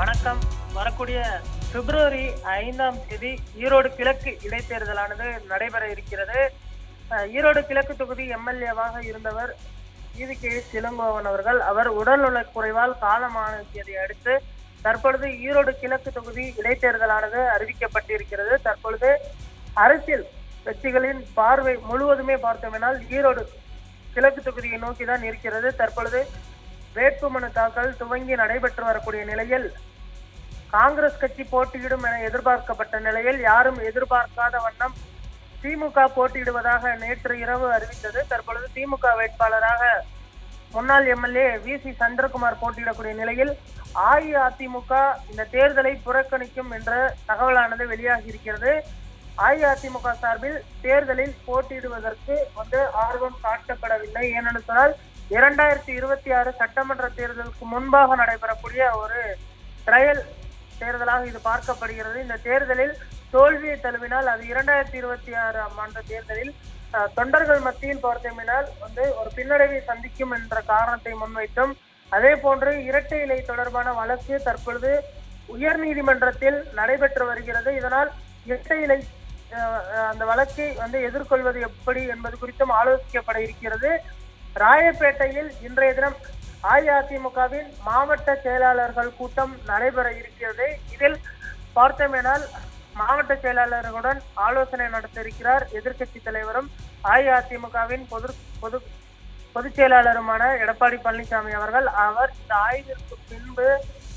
வணக்கம். வரக்கூடிய பிப்ரவரி 5ஆம் தேதி ஈரோடு கிழக்கு இடைத்தேர்தலானது நடைபெற இருக்கிறது. ஈரோடு கிழக்கு தொகுதி எம்எல்ஏவாக இருந்தவர் ஈவி.கே.எஸ். இளங்கோவன் அவர்கள் அவர் உடல்நலக் குறைவால் காலமானதை அடுத்து தற்பொழுது ஈரோடு கிழக்கு தொகுதி இடைத்தேர்தலானது அறிவிக்கப்பட்டிருக்கிறது. தற்பொழுது அரசியல் கட்சிகளின் பார்வை முழுவதுமே பார்த்தோம்னால் ஈரோடு கிழக்கு தொகுதியை நோக்கிதான் இருக்கிறது. தற்பொழுது வேட்புமனு தாக்கல் துவங்கி நடைபெற்று வரக்கூடிய நிலையில் காங்கிரஸ் கட்சி போட்டியிடும் என எதிர்பார்க்கப்பட்ட நிலையில் யாரும் எதிர்பார்க்காத வண்ணம் திமுக போட்டியிடுவதாக நேற்று இரவு அறிவித்தது. தற்பொழுது திமுக வேட்பாளராக முன்னாள் எம்எல்ஏ வி.சி. சந்திரகுமார் போட்டியிடக்கூடிய நிலையில் அஇஅதிமுக இந்த தேர்தலை புறக்கணிக்கும் என்ற தகவலானது வெளியாகி இருக்கிறது. அஇஅதிமுக சார்பில் தேர்தலில் போட்டியிடுவதற்கு ஆர்வம் காட்டப்படவில்லை. ஏனென்று சொன்னால் 2026 சட்டமன்ற தேர்தலுக்கு முன்பாக நடைபெறக்கூடிய ஒரு ட்ரையல் தேர்தலாக இது பார்க்கப்படுகிறது. இந்த தேர்தலில் தோல்வியை தழுவினால் அது 2026ஆம் ஆண்டு தேர்தலில் தொண்டர்கள் மத்தியில் பார்த்தோம்னால் ஒரு பின்னடைவை சந்திக்கும் என்ற காரணத்தை முன்வைத்தும், அதே போன்று இரட்டை இலை தொடர்பான வழக்கு தற்பொழுது உயர் நீதிமன்றத்தில் நடைபெற்று வருகிறது. இதனால் இரட்டை இலை அந்த வழக்கை எதிர்கொள்வது எப்படி என்பது குறித்தும் ஆலோசிக்கப்பட இருக்கிறது. ராயப்பேட்டையில் இன்றைய தினம் அஇஅதிமுகவின் மாவட்ட செயலாளர்கள் கூட்டம் நடைபெற இருக்கிறது. இதில் பார்த்தோமேனால் மாவட்ட செயலாளர்களுடன் ஆலோசனை நடத்த இருக்கிறார் எதிர்கட்சி தலைவரும் அஇஅதிமுகவின் பொதுச் செயலாளருமான எடப்பாடி பழனிசாமி அவர்கள். அவர் இந்த ஆய்விற்கு பின்பு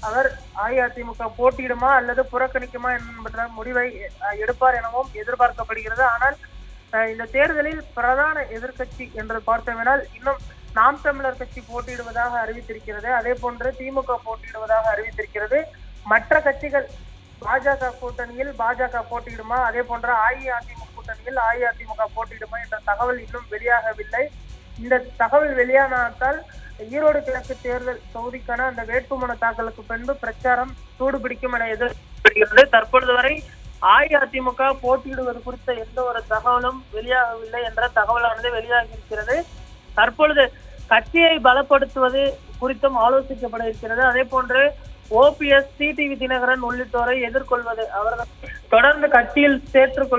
அவர் அஇஅதிமுக போட்டியிடுமா அல்லது புறக்கணிக்குமா என்ற முடிவை எடுப்பார் எனவும் எதிர்பார்க்கப்படுகிறது. ஆனால் இந்த தேர்தலில் பிரதான எதிர்கட்சி என்று பார்த்தோம்னால் இன்னும் நாம் தமிழர் கட்சி போட்டியிடுவதாக அறிவித்திருக்கிறது. அதே போன்று திமுக போட்டியிடுவதாக அறிவித்திருக்கிறது. மற்ற கட்சிகள் பாஜக கூட்டணியில் பாஜக போட்டியிடுமா, அதே போன்ற அஇஅதிமுக கூட்டணியில் அஇஅதிமுக போட்டியிடுமா என்ற தகவல் இன்னும் வெளியாகவில்லை. இந்த தகவல் வெளியானால் ஈரோடு கிழக்கு தேர்தல் தொகுதிக்கான அந்த வேட்புமனு தாக்கலுக்கு பின்பு பிரச்சாரம் சூடுபிடிக்கும் என எதிர்பார்க்கப்படுகிறது. தற்பொழுது வரை அஇஅதிமுக போட்டியிடுவது குறித்த எந்த ஒரு தகவலும் வெளியாகவில்லை என்ற தகவலானது வெளியாகி இருக்கிறது. தற்பொழுது கட்சியை பலப்படுத்துவது குறித்தும் ஆலோசிக்கப்பட இருக்கிறது. அதே போன்று OPS, டிடிவி தினகரன் உள்ளிட்டோரை எதிர்கொள்வது, அவர்கள் தொடர்ந்து கட்சியில் சேர்த்துக்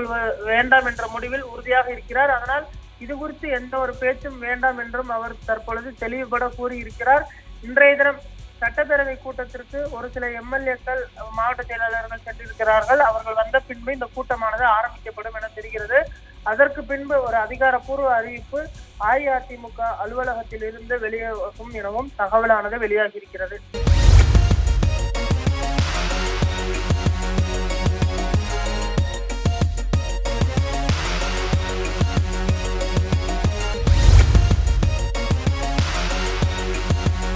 வேண்டாம் என்ற முடிவில் உறுதியாக இருக்கிறார். அதனால் இது குறித்து எந்த ஒரு பேச்சும் வேண்டாம் என்றும் அவர் தற்பொழுது தெளிவுபட கூறியிருக்கிறார். இன்றைய தினம் சட்டப்பேரவை கூட்டத்திற்கு ஒரு சில எம்எல்ஏக்கள் மாவட்ட செயலாளர்கள் சென்றிருக்கிறார்கள். அவர்கள் வந்த பின்பு இந்த கூட்டமானது ஆரம்பிக்கப்படும் என தெரிகிறது. அதற்கு பின்பு ஒரு அதிகாரப்பூர்வ அறிவிப்பு அஇஅதிமுக அலுவலகத்தில் இருந்து வெளியாகும் எனவும் தகவலானது வெளியாகி இருக்கிறது.